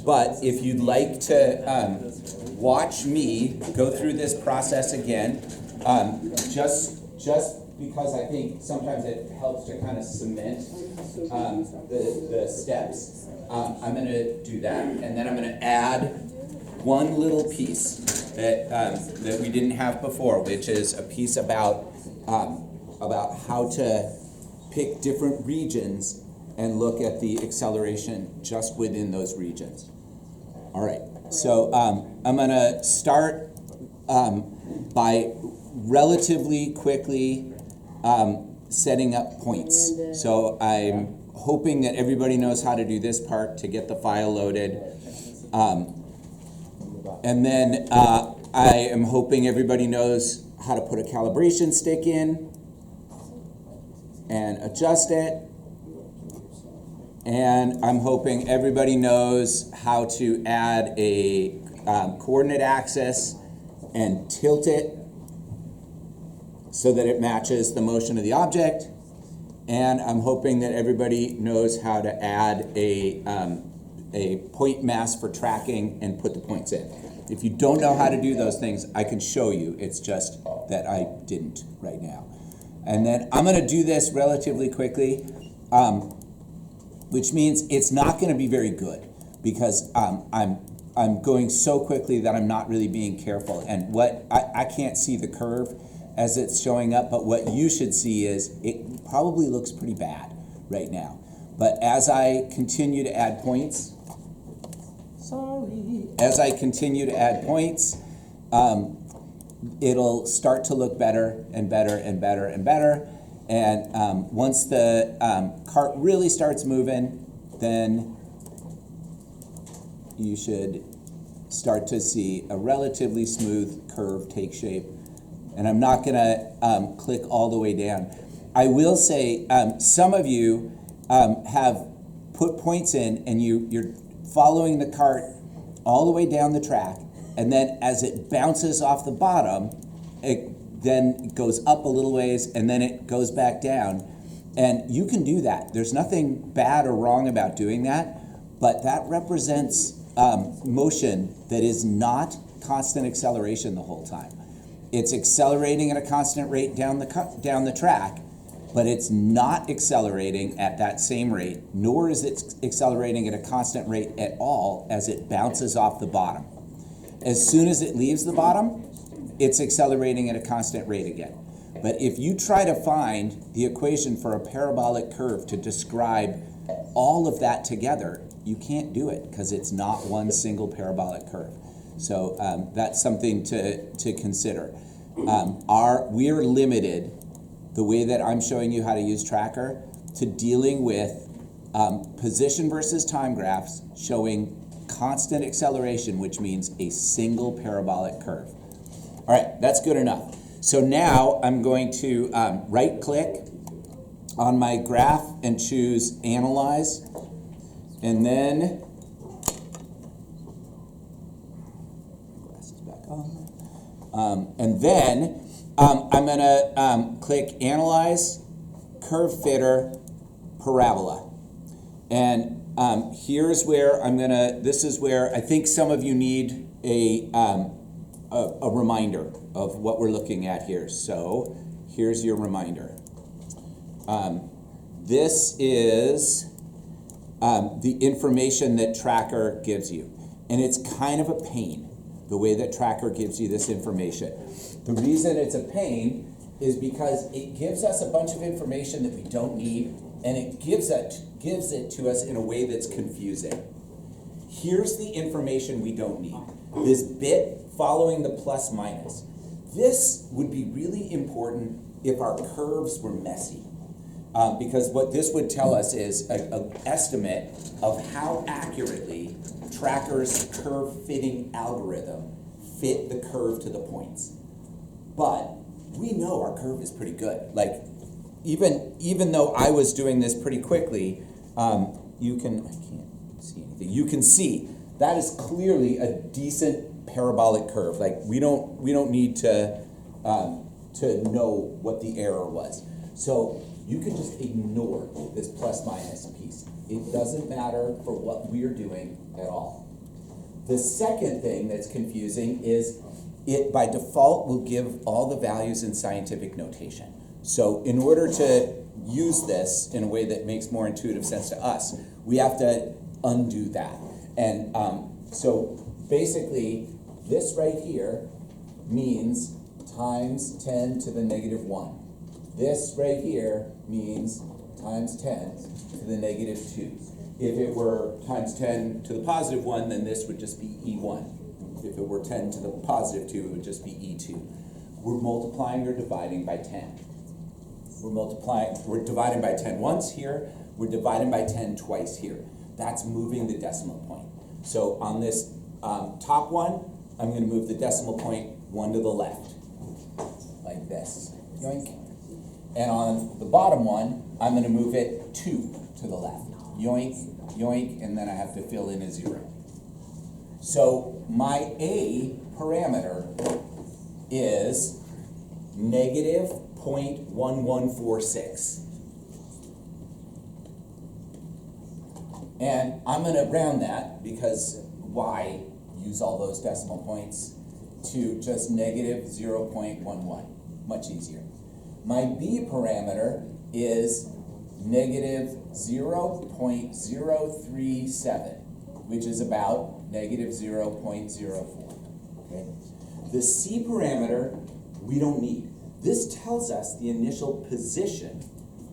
But if you'd like to watch me go through this process again, just because I think sometimes it helps to kind of cement the steps, I'm going to do that, and then I'm going to add one little piece that we didn't have before, which is a piece about how to pick different regions and look at the acceleration just within those regions. All right, so I'm going to start by relatively quickly setting up points. So I'm hoping that everybody knows how to do this part to get the file loaded. And then I am hoping everybody knows how to put a calibration stick in and adjust it. And I'm hoping everybody knows how to add a coordinate axis and tilt it so that it matches the motion of the object. And I'm hoping that everybody knows how to add a point mass for tracking and put the points in. If you don't know how to do those things, I can show you. It's just that I didn't right now. And then I'm going to do this relatively quickly, which means it's not going to be very good because I'm going so quickly that I'm not really being careful. And what I can't see the curve as it's showing up, but what you should see is it probably looks pretty bad right now. But as I continue to add points, it'll start to look better and better and better and better. And once the cart really starts moving, then you should start to see a relatively smooth curve take shape. And I'm not going to click all the way down. I will say some of you have put points in and you're following the cart all the way down the track, and then as it bounces off the bottom, it then goes up a little ways and then it goes back down. And you can do that. There's nothing bad or wrong about doing that, but that represents motion that is not constant acceleration the whole time. It's accelerating at a constant rate down the track, but it's not accelerating at that same rate, nor is it accelerating at a constant rate at all as it bounces off the bottom. As soon as it leaves the bottom, it's accelerating at a constant rate again. But if you try to find the equation for a parabolic curve to describe all of that together, you can't do it because it's not one single parabolic curve. So that's something to consider. We're limited, the way that I'm showing you how to use Tracker, to dealing with position versus time graphs showing constant acceleration, which means a single parabolic curve. All right, that's good enough. So now I'm going to right-click on my graph and choose Analyze, and then I'm going to click Analyze, Curve Fitter, Parabola. And here's where this is where I think some of you need a reminder of what we're looking at here. So here's your reminder. This is the information that Tracker gives you. And it's kind of a pain, the way that Tracker gives you this information. The reason it's a pain is because it gives us a bunch of information that we don't need, and it gives it to us in a way that's confusing. Here's the information we don't need. This bit following the plus minus. This would be really important if our curves were messy. Because what this would tell us is an estimate of how accurately Tracker's curve fitting algorithm fit the curve to the points. But we know our curve is pretty good. Like, even though I was doing this pretty quickly, I can't see anything. You can see that is clearly a decent parabolic curve. Like, we don't need to know what the error was. So you can just ignore this plus minus piece. It doesn't matter for what we're doing at all. The second thing that's confusing is it by default will give all the values in scientific notation. So in order to use this in a way that makes more intuitive sense to us, we have to undo that. And so basically, this right here means times 10 to the negative 1. This right here means times 10 to the negative 2. If it were times 10 to the positive 1, then this would just be E1. If it were 10 to the positive 2, it would just be E2. We're multiplying or dividing by 10. We're dividing by 10 once here, we're dividing by 10 twice here. That's moving the decimal point. So on this top one, I'm going to move the decimal point 1 to the left, like this. Yoink. And on the bottom one, I'm going to move it 2 to the left. Yoink, yoink, and then I have to fill in a 0. So my A parameter is negative 0.1146. And I'm going to round that because why use all those decimal points to just negative 0.11. Much easier. My B parameter is negative 0.037, which is about negative 0.04. Okay? The C parameter we don't need. This tells us the initial position,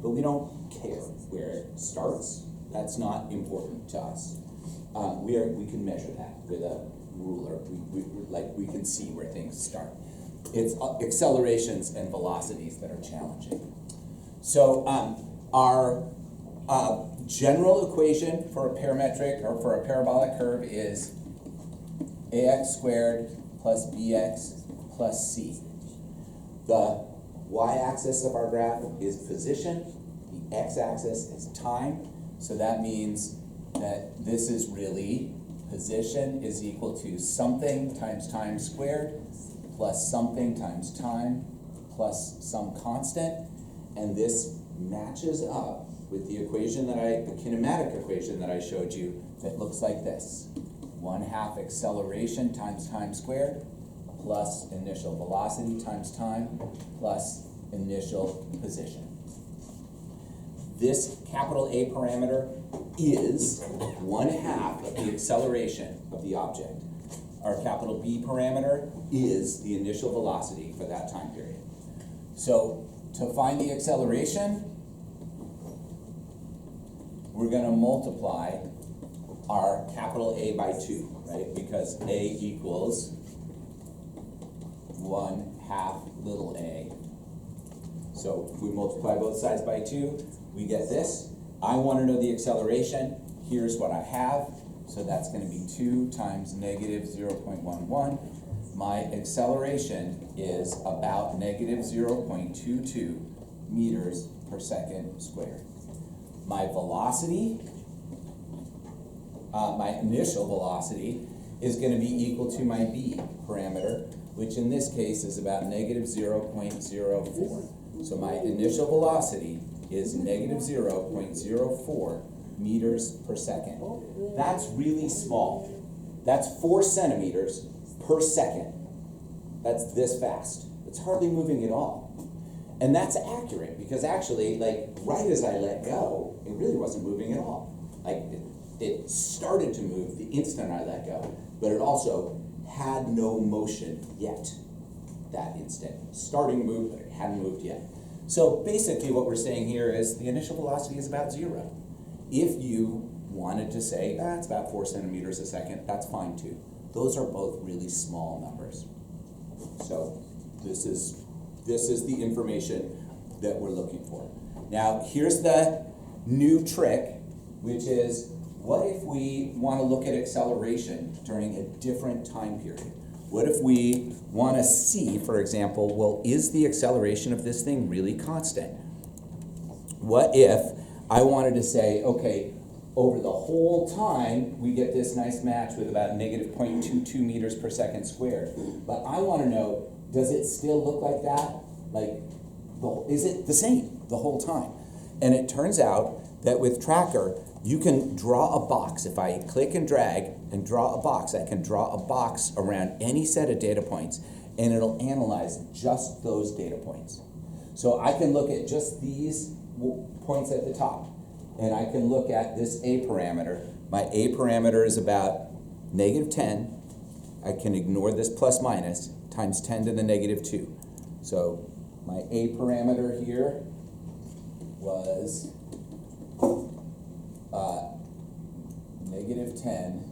but we don't care where it starts. That's not important to us. We can measure that with a ruler. We can see where things start. It's accelerations and velocities that are challenging. So our general equation for a parametric or for a parabolic curve is ax squared plus bx plus c. The y-axis of our graph is position, the x-axis is time, so that means that this is really position is equal to something times time squared plus something times time plus some constant, and this matches up with the equation the kinematic equation that I showed you that looks like this. 1/2 acceleration times time squared plus initial velocity times time plus initial position. This capital A parameter is 1/2 of the acceleration of the object. Our capital B parameter is the initial velocity for that time period. So to find the acceleration, we're going to multiply our capital A by 2, right? Because A equals 1/2 little a. So if we multiply both sides by 2, we get this. I want to know the acceleration. Here's what I have. So that's going to be 2 times negative 0.11. My acceleration is about negative 0.22 meters per second squared. My velocity, my initial velocity, is going to be equal to my B parameter, which in this case is about negative 0.04. So my initial velocity is negative 0.04 meters per second. That's really small. That's 4 centimeters per second. That's this fast. It's hardly moving at all. And that's accurate because actually, like, right as I let go, it really wasn't moving at all. Like, it started to move the instant I let go, but it also had no motion yet that instant. Starting to move, but it hadn't moved yet. So basically what we're saying here is the initial velocity is about 0. If you wanted to say, it's about 4 centimeters a second, that's fine too. Those are both really small numbers. So this is the information that we're looking for. Now here's the new trick, which is, what if we want to look at acceleration during a different time period? What if we want to see, for example, well, is the acceleration of this thing really constant? What if I wanted to say, okay, over the whole time, we get this nice match with about negative 0.22 meters per second squared. But I want to know, does it still look like that? Like, is it the same the whole time? And it turns out that with Tracker, you can draw a box. If I click and drag and draw a box, I can draw a box around any set of data points, and it'll analyze just those data points. So I can look at just these points at the top, and I can look at this A parameter. My A parameter is about -10. I can ignore this plus minus, times 10 to the -2. So my A parameter here was -10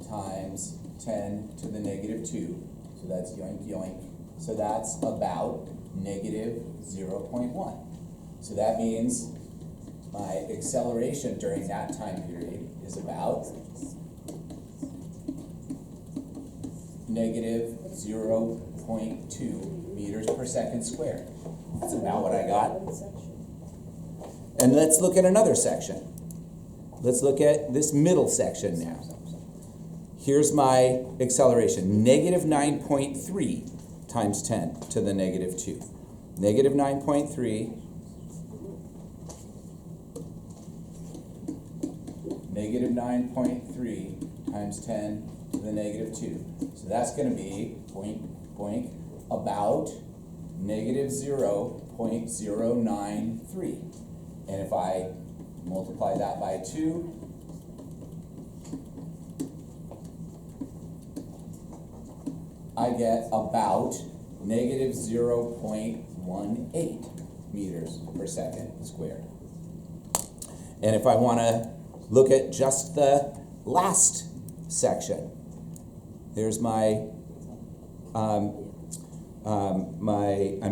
times 10 to the -2. So that's yoink, yoink. So that's about -0.1. So that means my acceleration during that time period is about -0.2 meters per second squared. That's about what I got. And let's look at another section. Let's look at this middle section now. Here's my acceleration, -9.3 times 10 to the -2. -9.3 times 10 to the -2. So that's going to be boink, boink, about -0.093. And if I multiply that by 2, I get about -0.18 meters per second squared. And if I want to look at just the last section, there's my, I'm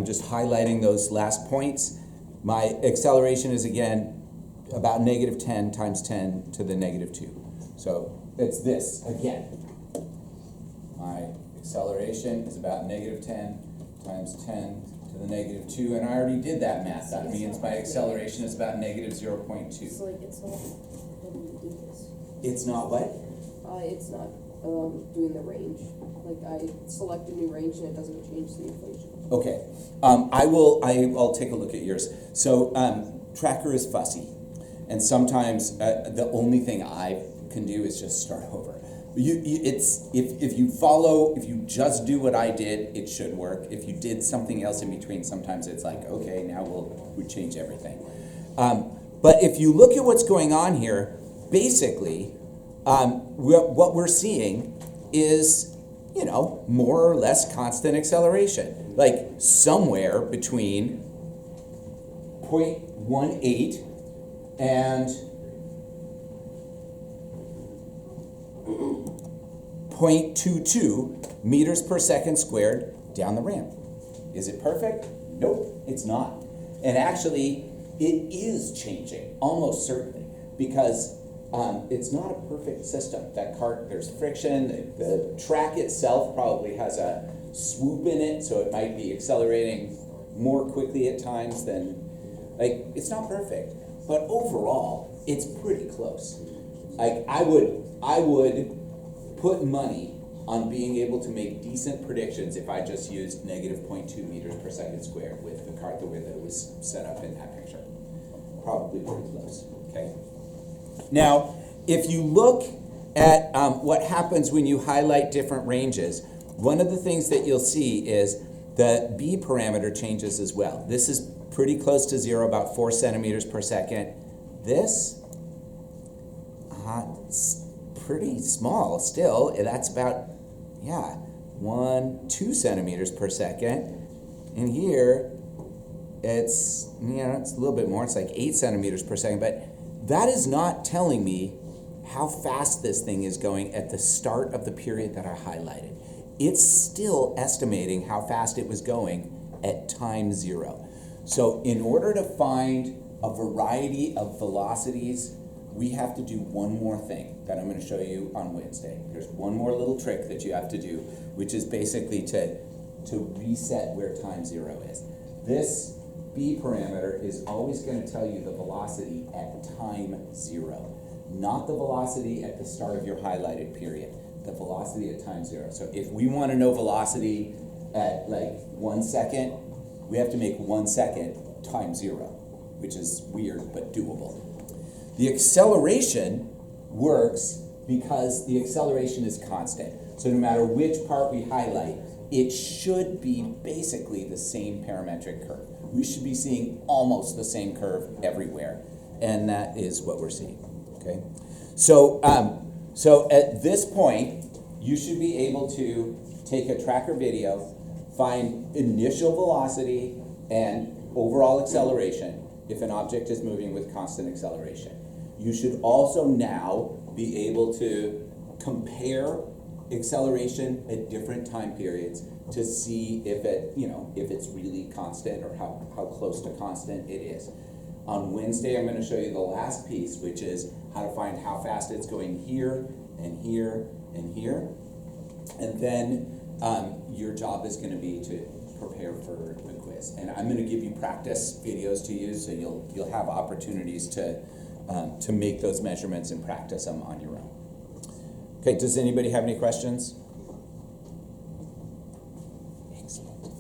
just highlighting those last points. My acceleration is again about -10 times 10 to the -2. So it's this again. My acceleration is about -10 times 10 to the -2, and I already did that math. That means my acceleration is about -0.2. It's like it's not letting me do this. It's not what? It's not doing the range. Like I select a new range and it doesn't change the equation. Okay, I'll take a look at yours. So Tracker is fussy, and sometimes the only thing I can do is just start over. If you just do what I did, it should work. If you did something else in between, sometimes it's like, okay, now we change everything. But if you look at what's going on here, basically, what we're seeing is, more or less constant acceleration, like somewhere between 0.18 and 0.22 meters per second squared down the ramp. Is it perfect? Nope, it's not. And actually, it is changing, almost certainly, because it's not a perfect system. That cart, there's friction, the track itself probably has a swoop in it, so it might be accelerating more quickly at times than, it's not perfect. But overall, it's pretty close. I would put money on being able to make decent predictions if I just used -0.2 meters per second squared with the cart the way that it was set up in that picture. Probably pretty close, okay? Now, if you look at what happens when you highlight different ranges, one of the things that you'll see is the B parameter changes as well. This is pretty close to 0, about 4 centimeters per second. This, it's pretty small still. That's about, 2 centimeters per second. And here, it's a little bit more. It's like 8 centimeters per second. But that is not telling me how fast this thing is going at the start of the period that I highlighted. It's still estimating how fast it was going at time 0. So in order to find a variety of velocities, we have to do one more thing that I'm going to show you on Wednesday. There's one more little trick that you have to do, which is basically to reset where time 0 is. This B parameter is always going to tell you the velocity at time 0, not the velocity at the start of your highlighted period, the velocity at time 0. So if we want to know velocity at 1 second, we have to make 1 second times 0, which is weird but doable. The acceleration works because the acceleration is constant. So no matter which part we highlight, it should be basically the same parametric curve. We should be seeing almost the same curve everywhere, and that is what we're seeing, okay? So, so at this point, you should be able to take a tracker video, find initial velocity and overall acceleration if an object is moving with constant acceleration. You should also now be able to compare acceleration at different time periods to see if it, if it's really constant or how close to constant it is. On Wednesday, I'm going to show you the last piece, which is how to find how fast it's going here and here and here. And then your job is going to be to prepare for the quiz. And I'm going to give you practice videos to use, so you'll have opportunities to make those measurements and practice them on your own. Okay, does anybody have any questions? Excellent.